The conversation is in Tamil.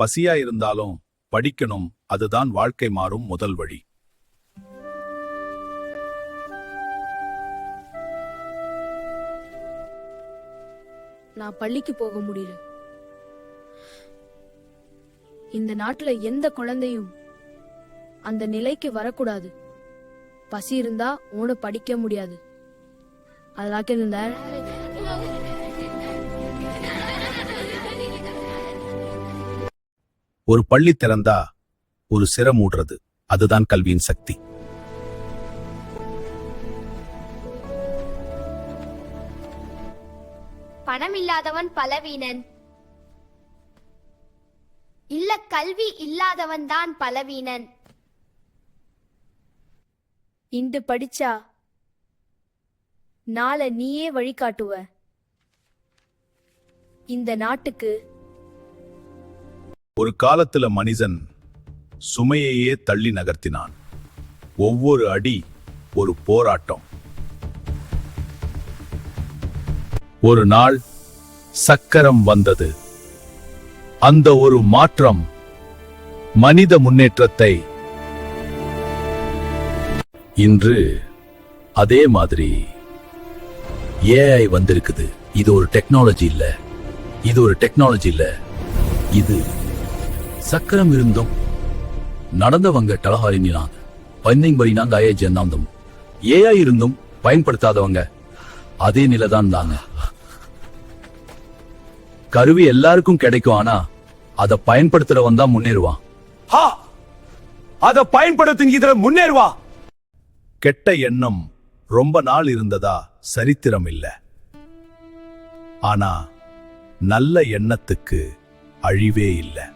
பசியா இருந்தாலும் படிக்கணும், அதுதான் வாழ்க்கை மாறும் முதல் வழி. நான் பள்ளிக்கு போக முடியல. இந்த நாட்டுல எந்த குழந்தையும் அந்த நிலைக்கு வரக்கூடாது. பசி இருந்தா உன படிக்க முடியாது. அதெல்லாம் இருந்த ஒரு பள்ளி திறந்தா ஒரு சிறை மூடுறது, அதுதான் கல்வியின் சக்தி. பணம் இல்லாதவன் பலவீனன் இல்ல, கல்வி இல்லாதவன் தான் பலவீனன். இன்று படிச்சா நாளை நீயே வழிகாட்டுவ. இந்த நாட்டுக்கு ஒரு காலத்துல மனிதன் சுமையையே தள்ளி நகர்த்தினான். ஒவ்வொரு அடி ஒரு போராட்டம். ஒரு நாள் சக்கரம் வந்தது. அந்த ஒரு மாற்றம் மனித முன்னேற்றத்தை. இன்று அதே மாதிரி ஏஐ வந்திருக்குது. இது ஒரு டெக்னாலஜி இல்ல, இது சக்கரம் இருந்தும் நடந்தவங்க டலஹாரினாங்க, பையன் ஐய ஜென்னாந்தம். ஏஐ இருந்தும் பயன்படுத்தாதவங்க அதே நிலைதான் தாங்க. கருவி எல்லாருக்கும் கிடைக்கும், ஆனா அதை பயன்படுத்துறவன் தான் முன்னேறுவான். அதை பயன்படுத்துங்கிற முன்னேறுவா. கெட்ட எண்ணம் ரொம்ப நாள் இருந்ததா சரித்திரம் இல்ல. ஆனா நல்ல எண்ணத்துக்கு அழிவே இல்லை.